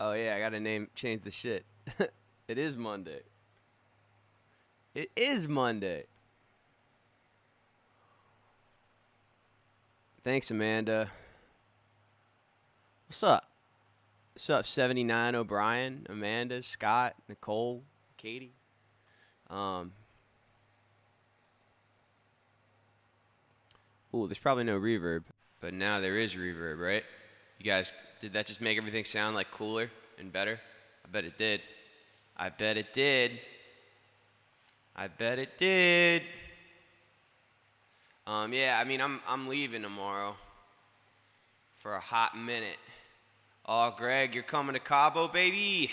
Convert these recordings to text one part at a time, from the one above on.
Oh yeah, I gotta change the shit. It is Monday. It is Monday. Thanks, Amanda. What's up? What's up, 79 O'Brien, Amanda, Scott, Nicole, Katie? Ooh, there's probably no reverb, but now there is reverb, right? You guys, did that just make everything sound like cooler and better? I bet it did. I bet it did. I bet it did. Yeah, I mean, I'm leaving tomorrow for a hot minute. Oh, Greg, you're coming to Cabo, baby.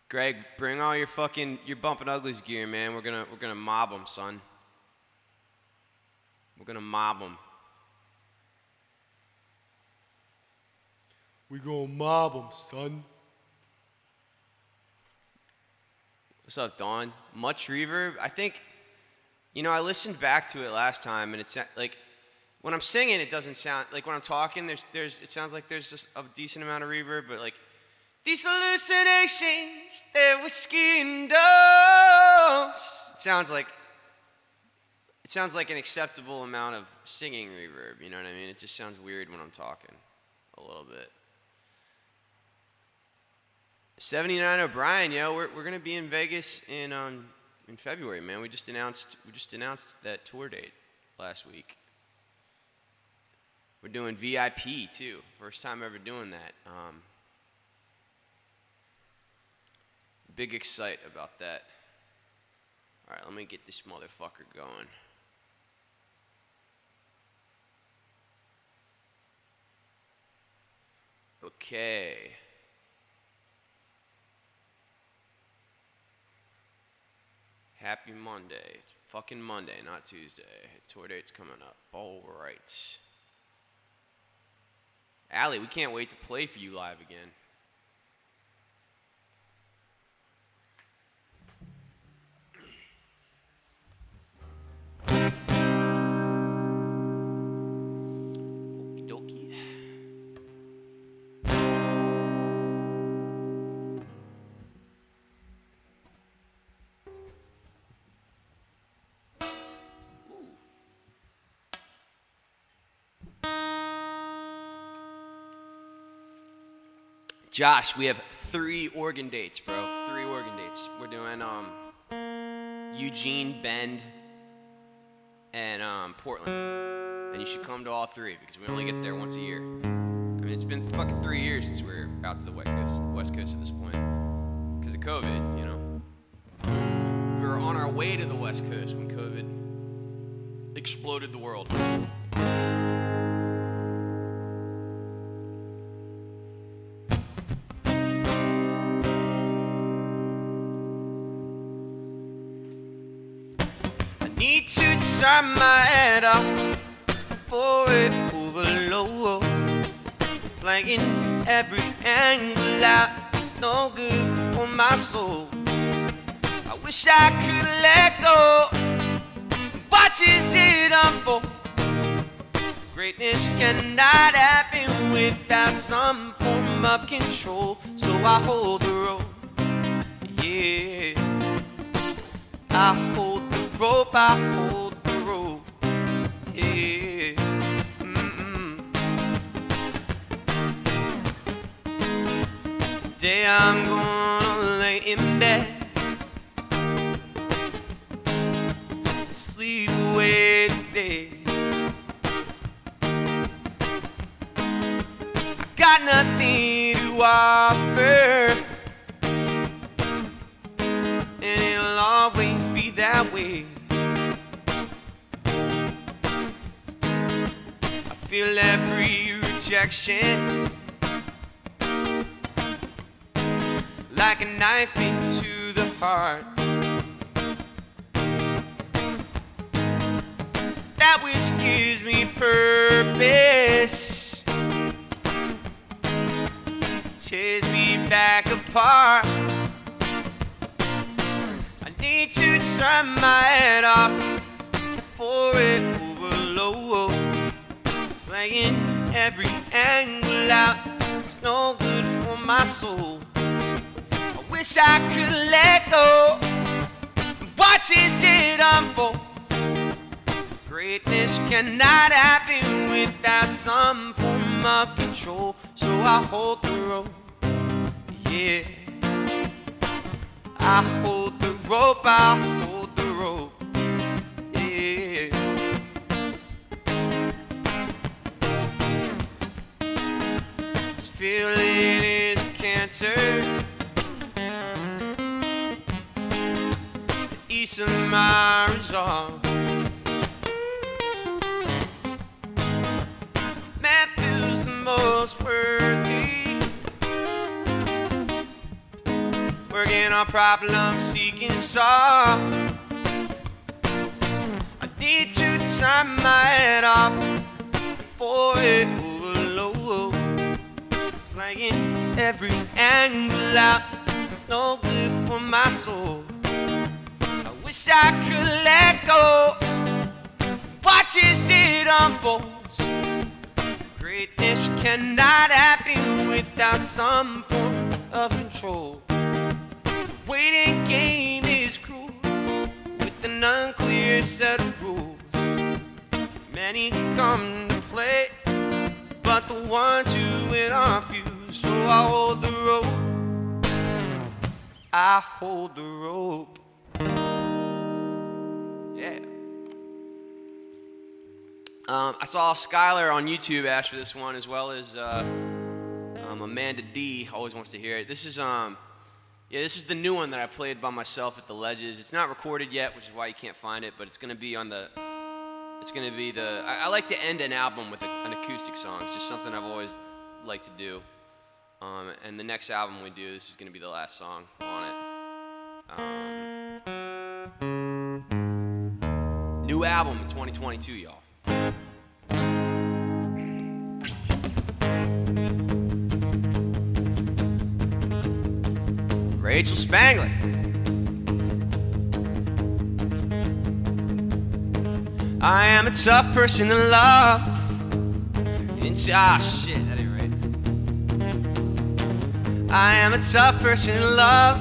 Greg, bring all your Bumpin' Uglies gear, man. We're gonna mob them, son. We're gonna mob them. We gonna mob them, son. What's up, Dawn? Much reverb? I think, I listened back to it last time, and it's like, when I'm singing, it doesn't sound, like when I'm talking, it sounds like there's just a decent amount of reverb, but like, these hallucinations, they're whiskey and dose. It sounds like an acceptable amount of singing reverb, you know what I mean? It just sounds weird when I'm talking a little bit. 79 O'Brien, yo, we're gonna be in Vegas in February, man. We just announced that tour date last week. We're doing VIP too. First time ever doing that. Big excite about that. All right, let me get this motherfucker going. Okay. Happy Monday. It's fucking Monday, not Tuesday. Tour date's coming up. All right. Allie, we can't wait to play for you live again. Okie dokie. Josh, we have 3 organ dates, bro. 3 organ dates. We're doing Eugene, Bend, and Portland. And you should come to all 3 because we only get there once a year. I mean, it's been fucking 3 years since we're out to the West Coast at this point. Because of COVID, you know. We were on our way to the West Coast when COVID exploded the world. Need to turn my head up for it overload. Playing every angle out, it's no good for my soul. I wish I could let go. Watches it unfold. Greatness cannot happen without some form of control. So I hold the rope, yeah. I hold the rope, I hold the rope, yeah. Today I'm gonna lay in bed, sleep away the day. I got nothing to offer, and it'll always be that way. I feel every rejection like a knife into the heart. That which gives me purpose tears me back apart. I need to turn my head off for it overload. Playing every angle out. It's no good for my soul. I wish I could let go and watch as it unfolds. Greatness cannot happen without some form of control. So I hold the rope, yeah. I hold the rope, I hold the rope, yeah. This feeling is cancer. The east of my resolve. Man feels the most worthy. Working on problem seeking solve. I need to turn my head off before it overloads. Flying every angle out. It's no good for my soul. I wish I could let go. Watch as it unfolds. Greatness cannot happen without some form of control. The waiting game is cruel with an unclear set of rules. Many come to play, but the ones who win are few. So I hold the rope, I hold the rope. Yeah. I saw Skylar on YouTube ask for this one, as well as Amanda D always wants to hear it. This is this is the new one that I played by myself at the Ledges. It's not recorded yet, which is why you can't find it, but it's gonna be on the. It's gonna be the. I like to end an album with an acoustic song. It's just something I've always liked to do. And the next album we do, this is gonna be the last song on it. New album in 2022, y'all. Rachel Spangler. I am a tough person to love. Shit, that ain't right. I am a tough person to love.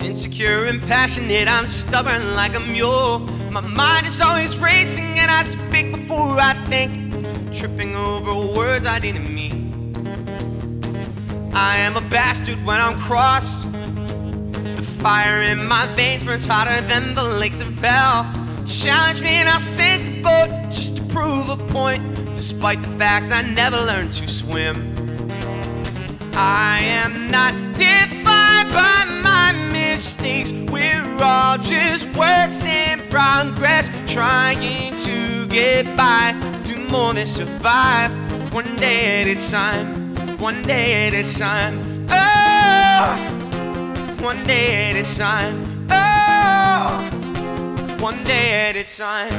Insecure and passionate, I'm stubborn like a mule. My mind is always racing and I speak before I think, tripping over words I didn't mean. I am a bastard when I'm cross. The fire in my veins burns hotter than the lakes of hell. Challenge me and I'll sink the boat just to prove a point, despite the fact I never learned to swim. I am not defined by my mistakes. We're all just works in progress, trying to get by, do more than survive. One day at a time. One day at a time, oh, one day at a time, oh, one day at a time.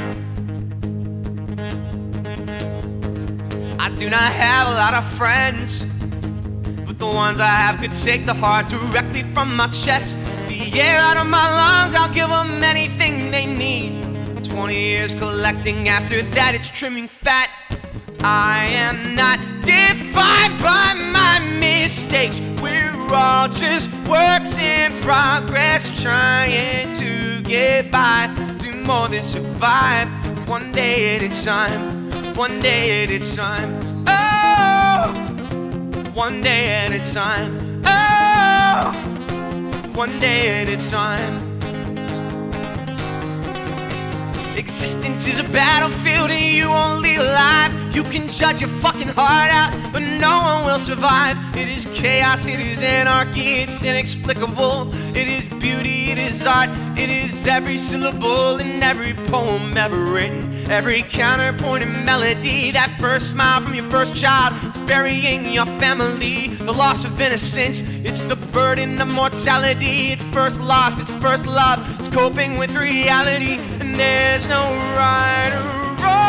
I do not have a lot of friends, but the ones I have could take the heart directly from my chest. The air out of my lungs, I'll give them anything they need. 20 years collecting, after that it's trimming fat. I am not defined by my mistakes. We're all just works in progress, trying to get by, do more than survive. One day at a time, one day at a time, oh, one day at a time, oh, one day at a time. Existence is a battlefield and you only alive. You can judge your fucking heart out, but no one will survive. It is chaos, it is anarchy, it's inexplicable. It is beauty, it is art, it is every syllable in every poem ever written. Every counterpoint and melody, that first smile from your first child, it's burying your family. The loss of innocence, it's the burden of mortality. It's first loss, it's first love, it's coping with reality. And there's no right or wrong.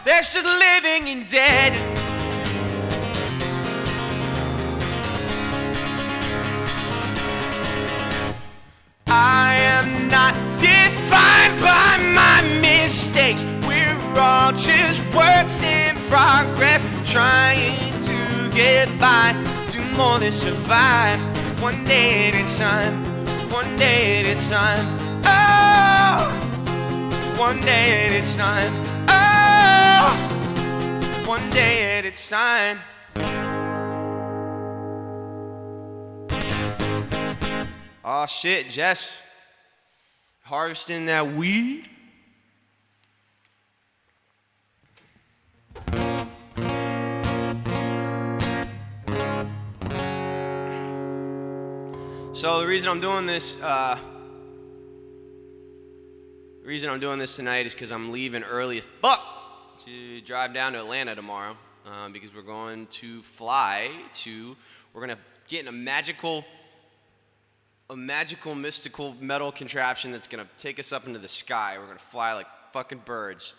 There's just living and dead. I am not defined by my mistakes. all just works in progress, trying to get by, do more than survive. One day at a time, one day at a time. Oh, one day at a time. Oh, one day at a time. Oh shit, Jess. Harvesting that weed? So the reason I'm doing this, tonight is because I'm leaving early as fuck to drive down to Atlanta tomorrow, because we're going to we're gonna get in a magical, mystical metal contraption that's gonna take us up into the sky. We're gonna fly like fucking birds.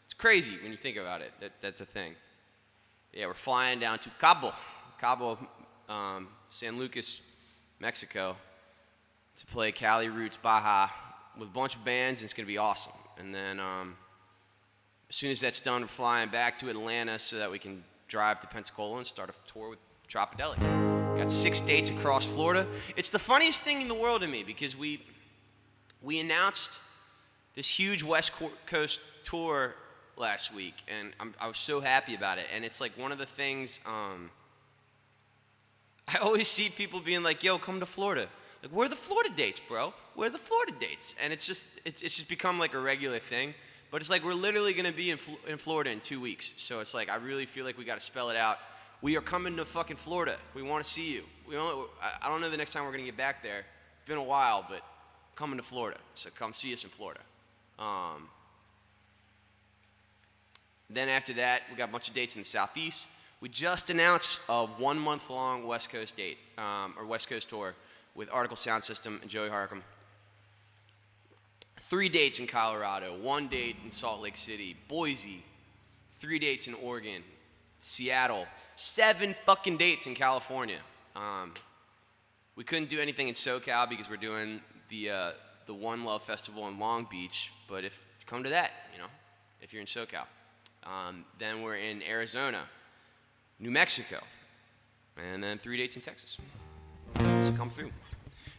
It's crazy when you think about it. That's a thing. Yeah, we're flying down to Cabo, San Lucas, Mexico, to play Cali Roots Baja with a bunch of bands, and it's going to be awesome. And then as soon as that's done, we're flying back to Atlanta so that we can drive to Pensacola and start a tour with Tropidelic. Got 6 dates across Florida. It's the funniest thing in the world to me because we announced this huge West Coast tour last week, and I was so happy about it. And it's like one of the things... I always see people being like, yo, come to Florida. Like, where are the Florida dates, bro? Where are the Florida dates? And it's just become like a regular thing. But it's like we're literally going to be in Florida in 2 weeks. So it's like I really feel like we got to spell it out. We are coming to fucking Florida. We want to see you. I don't know the next time we're going to get back there. It's been a while, but coming to Florida. So come see us in Florida. Then after that, we got a bunch of dates in the Southeast. We just announced a 1 month long West Coast date, or West Coast tour with Article Sound System and Joey Harcum. 3 dates in Colorado, 1 date in Salt Lake City, Boise, 3 dates in Oregon, Seattle, 7 fucking dates in California. We couldn't do anything in SoCal because we're doing the One Love Festival in Long Beach, but if you come to that, if you're in SoCal. Then we're in Arizona, New Mexico, and then 3 dates in Texas. So come through.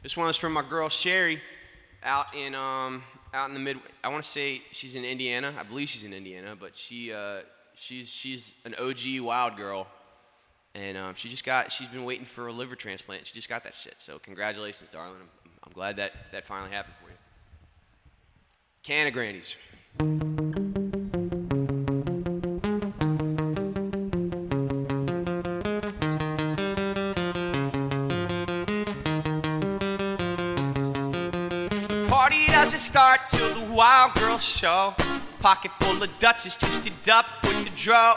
This one is from my girl Sherry, out in the mid. I want to say she's in Indiana. I believe she's in Indiana, but she's an OG wild girl, and she's been waiting for a liver transplant. She just got that shit. So congratulations, darling. I'm glad that finally happened for you. Can of Grannies. Party doesn't start till the wild girls show. Pocket full of Dutchess, twisted up with the draw.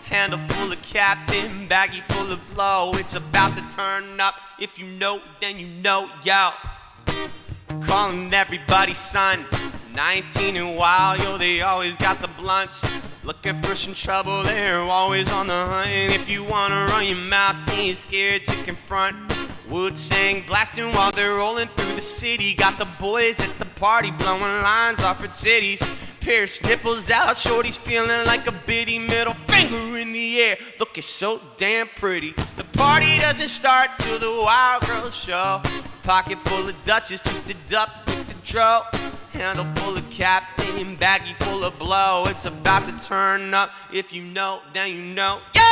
Handle full of Captain, baggie full of blow. It's about to turn up. If you know, then you know, yo. Calling everybody son. 19 and wild, yo, they always got the blunts. Looking for some trouble, they're always on the hunt. If you wanna run your mouth, ain't scared to confront. Wu-Tang blasting while they're rolling through the city. Got the boys at the party blowing lines off at cities. Pierced nipples out, shorties feeling like a bitty. Middle finger in the air, looking so damn pretty. The party doesn't start till the wild girls show. Pocket full of Dutchess, twisted up with the draw. Handle full of Captain, baggie full of blow. It's about to turn up. If you know, then you know. Yo!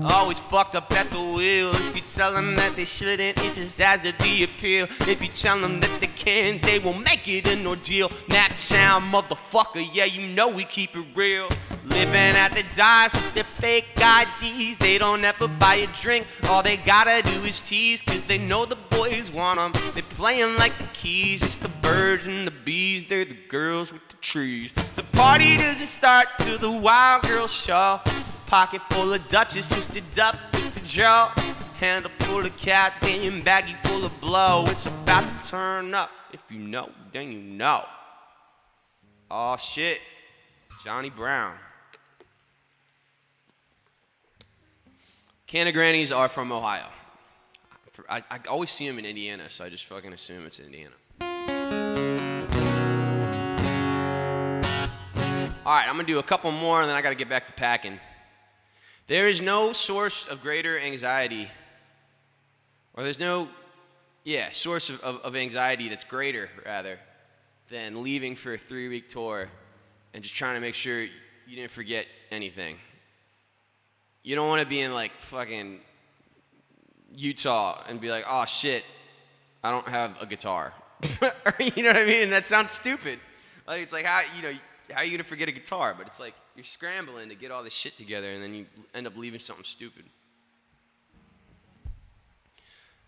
Always fucked up at the wheel. If you tell them that they shouldn't, it just has to be appeal. If you tell them that they can, they will make it an ordeal. Nap sound, motherfucker, yeah, you know we keep it real. Living at the dives with their fake IDs. They don't ever buy a drink, all they gotta do is tease. Cause they know the boys want them, they playing like the keys. It's the birds and the bees, they're the girls with the trees. The party doesn't start till the wild girls show. Pocket full of Dutchess, twisted up with the jaw. Handle full of Captain, baggie full of blow. It's about to turn up. If you know, then you know. Oh shit, Johnny Brown. Can of Grannies are from Ohio. I always see them in Indiana, so I just fucking assume it's Indiana. All right, I'm gonna do a couple more and then I gotta get back to packing. There is no source of greater anxiety, or there's no, source of anxiety that's greater, rather, than leaving for a 3-week tour and just trying to make sure you didn't forget anything. You don't want to be in like fucking Utah and be like, oh shit, I don't have a guitar. You know what I mean? And that sounds stupid. Like, it's like, how are you gonna forget a guitar? But it's like you're scrambling to get all this shit together, and then you end up leaving something stupid.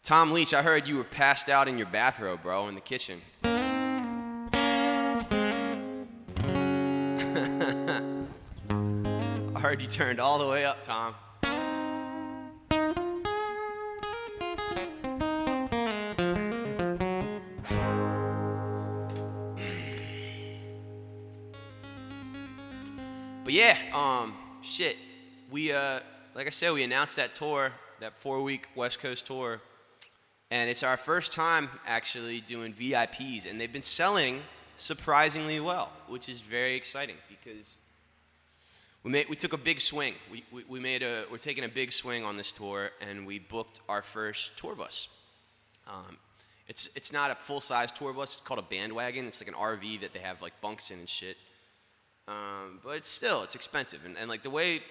Tom Leach, I heard you were passed out in your bathrobe, bro, in the kitchen. I heard you turned all the way up, Tom. But yeah, shit. We, like I said, we announced that tour, that 4-week West Coast tour, and it's our first time actually doing VIPs, and they've been selling surprisingly well, which is very exciting because we took a big swing. We're taking a big swing on this tour, and we booked our first tour bus. It's not a full-size tour bus. It's called a bandwagon. It's like an RV that they have like bunks in and shit. But it's expensive, and like the way,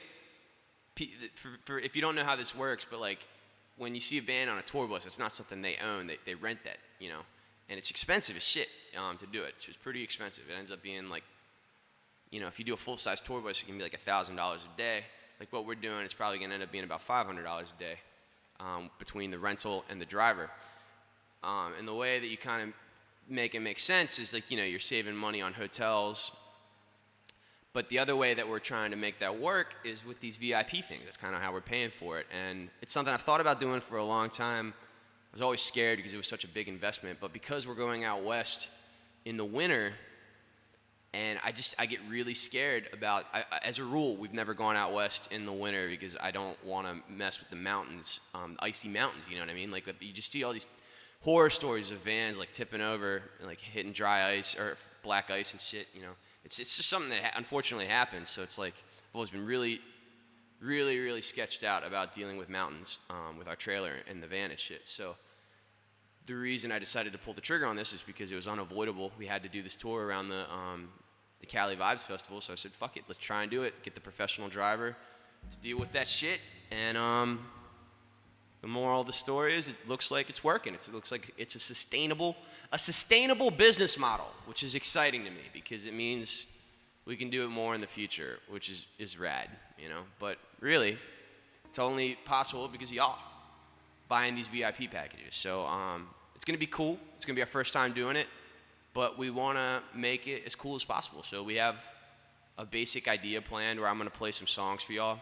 for if you don't know how this works, but like when you see a band on a tour bus, it's not something they own. They rent that, and it's expensive as shit to do it. It's pretty expensive. It ends up being like, if you do a full-size tour bus, it can be like $1,000 a day. Like what we're doing, it's probably gonna end up being about $500 a day between the rental and the driver. And the way that you kind of make it make sense is like, you're saving money on hotels. But the other way that we're trying to make that work is with these VIP things. That's kind of how we're paying for it. And it's something I've thought about doing for a long time. I was always scared because it was such a big investment. But because we're going out west in the winter, and I get really scared about, as a rule, we've never gone out west in the winter because I don't want to mess with the mountains, icy mountains, you know what I mean? Like you just see all these horror stories of vans like tipping over and like hitting dry ice or black ice and shit, It's just something that unfortunately happens. So it's like I've always been really, really, really sketched out about dealing with mountains with our trailer and the van and shit. So the reason I decided to pull the trigger on this is because it was unavoidable. We had to do this tour around the Cali Vibes Festival. So I said, fuck it, let's try and do it. Get the professional driver to deal with that shit. And the moral of the story is it looks like it's working. It looks like it's a sustainable business model, which is exciting to me because it means we can do it more in the future, which is rad, But really, it's only possible because of y'all buying these VIP packages. So it's going to be cool. It's going to be our first time doing it, but we want to make it as cool as possible. So we have a basic idea planned where I'm going to play some songs for y'all.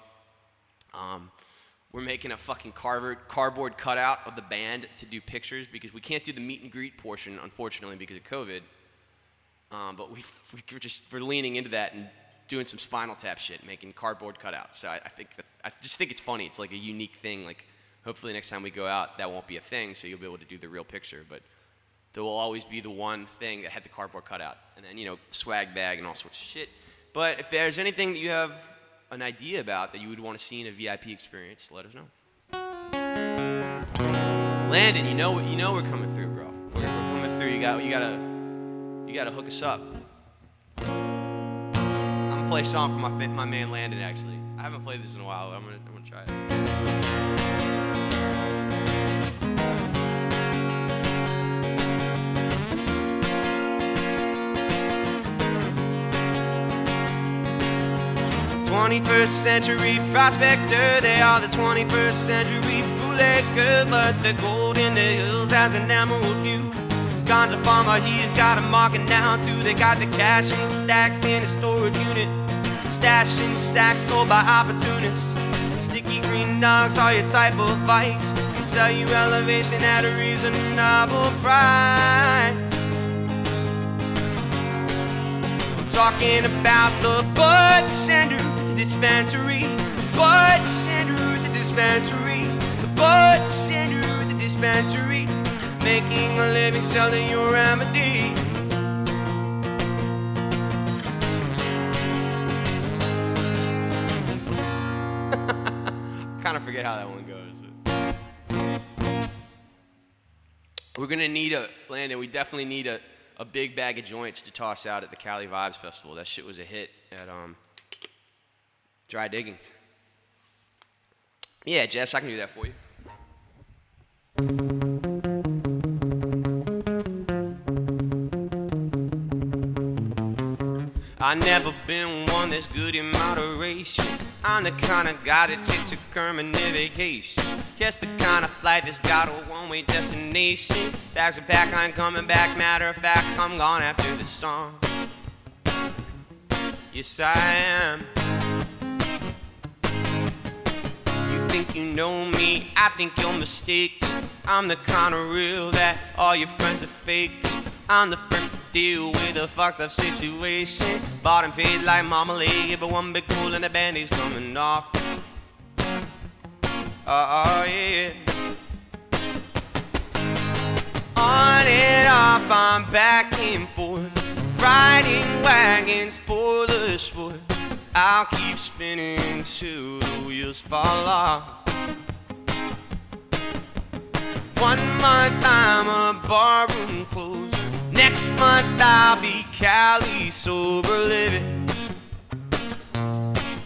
We're making a fucking cardboard cutout of the band to do pictures because we can't do the meet and greet portion, unfortunately, because of COVID. But we're leaning into that and doing some Spinal Tap shit, making cardboard cutouts. So I just think it's funny. It's like a unique thing. Like hopefully next time we go out, that won't be a thing, so you'll be able to do the real picture. But there will always be the one thing that had the cardboard cutout, and then swag bag and all sorts of shit. But if there's anything that you have an idea about that you would want to see in a VIP experience, let us know. Landon, you know we're coming through, bro. We're coming through. You gotta hook us up. I'm gonna play a song for my man Landon. Actually, I haven't played this in a while. But I'm gonna try it. "21st century prospector, they are the 21st century bootlegger, but the gold in the hills has an emerald hue. Ganja farmer, he's got a market now too. They got the cash in stacks in a storage unit, stashing stacks sold by opportunists. Sticky green dogs are your type of vice, sell you elevation at a reasonable price. Talking about the bud tender dispensary, bud tender the dispensary, the bud tender the dispensary, making a living selling your remedy. forget how that one goes. We're gonna need Landon, we definitely need a big bag of joints to toss out at the Cali Vibes Festival. That shit was a hit at Dry Diggings. Yeah, Jess, I can do that for you. I never been one that's good in moderation. I'm the kind of guy that takes a permanent vacation. Guess the kind of flight that's got a one-way destination. Bags are packed, I ain't coming back. Matter of fact, I'm gone after the song. Yes, I am. You think you know me, I think you're mistaken. I'm the kind of real that all your friends are fake. I'm the first to deal with a fucked up situation. Bought and paid like marmalade, but one big pool and the band-aid's coming off. Oh yeah. On and off, I'm back and forth, riding wagons for the sport. I'll keep spinning till the wheels fall off. 1 month I'm a barroom closer. Next month I'll be Cali sober living.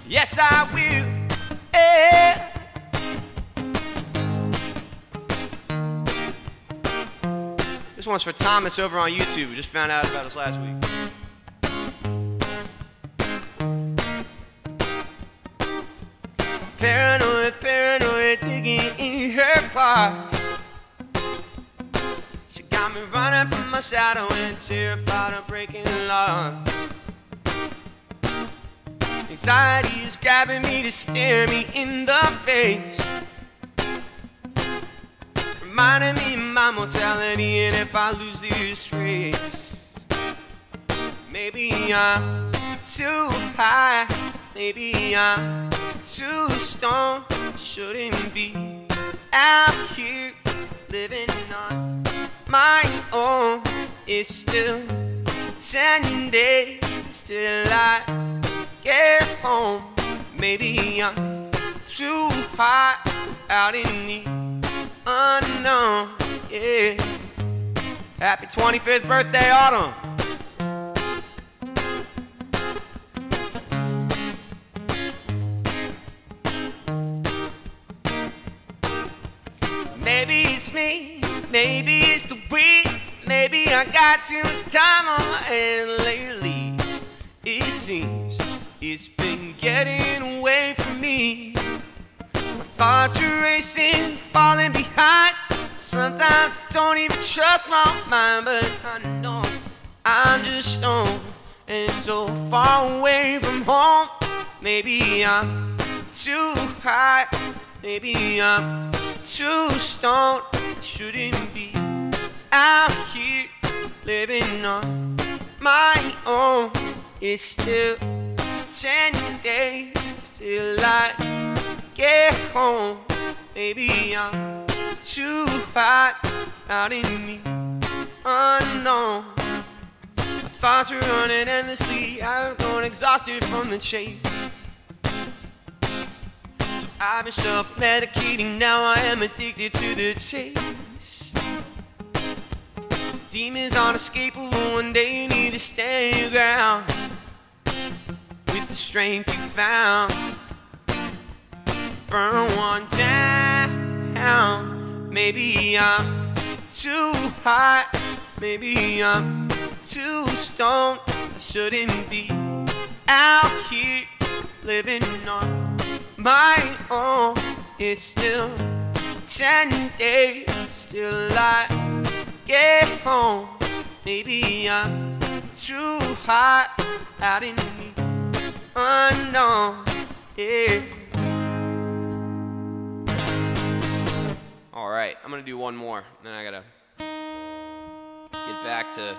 Yes, I will. Yeah. This one's for Thomas over on YouTube. We just found out about us last week. Paranoid, paranoid, digging in her claws. She got me running from my shadow and terrified of breaking the law. Anxiety is grabbing me to stare me in the face, reminding me of my mortality, and if I lose this race, maybe I'm too high, maybe I'm too stoned. Shouldn't be out here living on my own. It's still 10 days till I get home. Maybe I'm too hot out in the unknown. Yeah. Happy 25th birthday, Autumn. Maybe it's me, maybe it's the weed, maybe I got too much time on my hands lately. It seems it's been getting away from me. My thoughts are racing, falling behind. Sometimes I don't even trust my mind, but I know I'm just stoned and so far away from home. Maybe I'm too high, maybe I'm too stoned. Shouldn't be out here living on my own. It's still 10 days till I get home. Maybe I'm too hot out in the unknown. My thoughts are running endlessly. I've grown exhausted from the chase. So I've been self-medicating. Now I am addicted to the chase. Demons unescapable. One day you need to stand your ground with the strength you found. Burn one down. Maybe I'm too hot, maybe I'm too stoned. I shouldn't be out here living on my own. It's still 10 days till I get home. Maybe I'm too hot out in the unknown. Yeah. All right, I'm gonna do one more, then I gotta get back to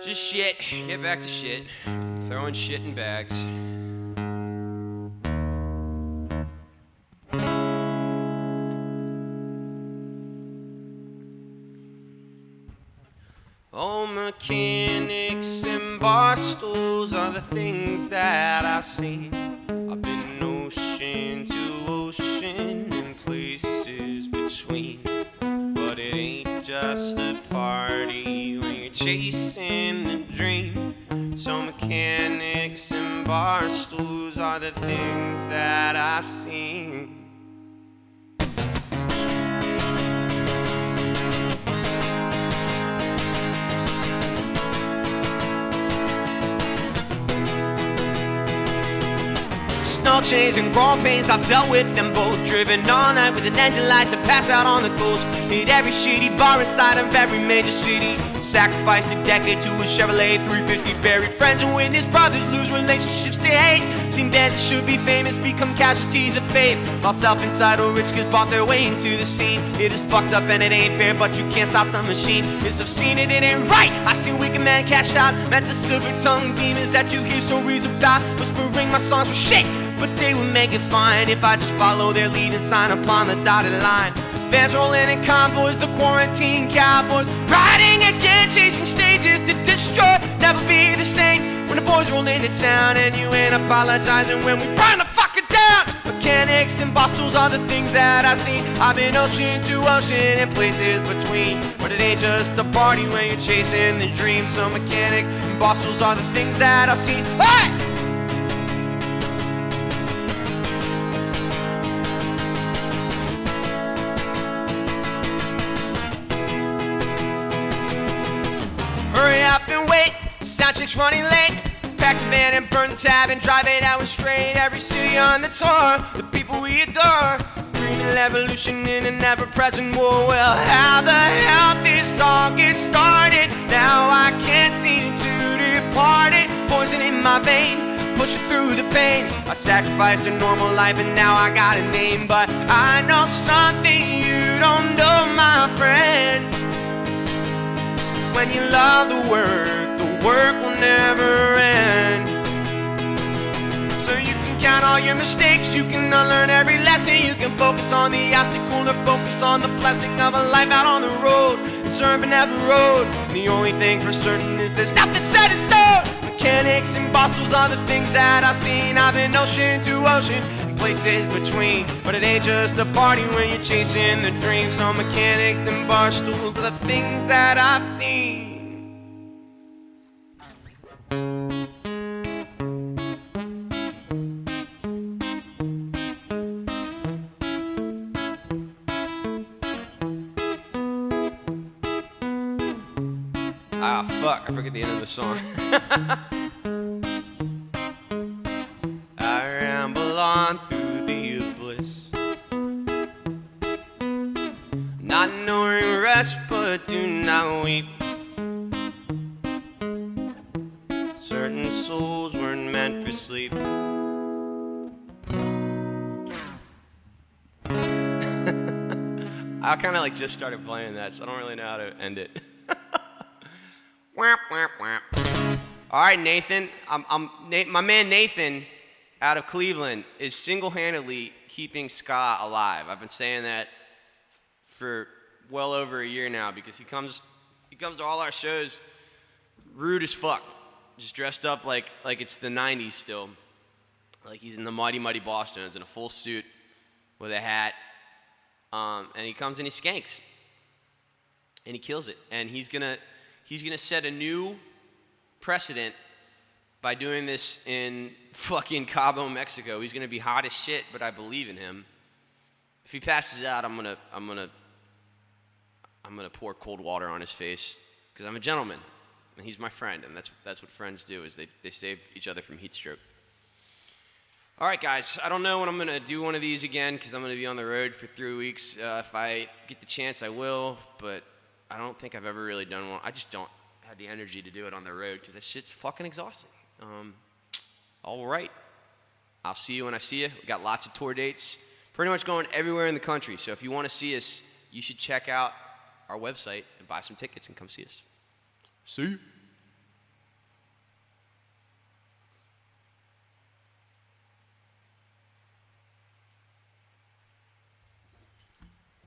just shit. Get back to shit. Throwing shit in bags. Oh, mechanics and bar stools are the things that I see. I've been ocean to ocean and places between. But it ain't just a party when you're chasing the dream. So mechanics and bar stools are the things that I've seen. Snow chains and growing pains, I've dealt with them both. Driven all night with an engine light to pass out on the coast. Hit every shitty bar inside of every major city. Sacrificed a decade to a Chevrolet 350. Buried friends and witnessed brothers lose relationships to hate. Seen bands that should be famous become casualties of fate. While self-entitled rich kids bought their way into the scene. It is fucked up and it ain't fair, but you can't stop the machine. Yes, I've seen it, it ain't right. I seen wicked men cash out. Met the silver-tongued demons that you hear stories about. Whispering my songs were shit, but they would make it fine if I just follow their lead and sign upon the dotted line. Vans rolling in convoys, the quarantine cowboys, riding again, chasing stages to destroy, never be the same. When the boys roll into town and you ain't apologizing when we burn the fucker down. Mechanics and boss tools are the things that I see. I've been ocean to ocean and places between. But it ain't just a party when you're chasing the dream. So mechanics and boss tools are the things that I see. Hey! Hurry up and wait, sound check's running late. Pack the van and burn the tab and drive it out straight. Every city on the tour, the people we adore. Dreaming evolution in an ever-present war. Well, how the hell this all get started? Now I can't seem to depart it. Poison in my vein, pushing through the pain. I sacrificed a normal life and now I got a name. But I know something you don't know, my friend. When you love the work will never end. So you can count all your mistakes, you can unlearn every lesson. You can focus on the obstacle or focus on the blessing of a life out on the road. It's urban every road. The only thing for certain is there's nothing set in stone. Mechanics and bosses are the things that I've seen. I've been ocean to ocean and places between. But it ain't just a party when you're chasing the dream. So mechanics and bar stools are the things that I've seen. Ah, fuck, I forget the end of the song. I ramble on through the bliss, not knowing rest, but do not weep. Certain souls weren't meant for sleep. I kind of like just started playing that, so I don't really know how to end it. All right, Nathan. My man Nathan out of Cleveland is single-handedly keeping ska alive. I've been saying that for well over a year now because he comes to all our shows rude as fuck, just dressed up like it's the 90s still, like he's in the Mighty Mighty Bosstones in a full suit with a hat, and he comes and he skanks, and he kills it, and he's gonna set a new precedent by doing this in fucking Cabo, Mexico. He's gonna be hot as shit, but I believe in him. If he passes out, I'm gonna pour cold water on his face because I'm a gentleman and he's my friend, and that's what friends do, is they save each other from heat stroke. All right, guys, I don't know when I'm gonna do one of these again because I'm gonna be on the road for 3 weeks. If I get the chance, I will, but I don't think I've ever really done one. I just don't have the energy to do it on the road because that shit's fucking exhausting. All right. I'll see you when I see you. We got lots of tour dates. Pretty much going everywhere in the country. So if you want to see us, you should check out our website and buy some tickets and come see us. See you.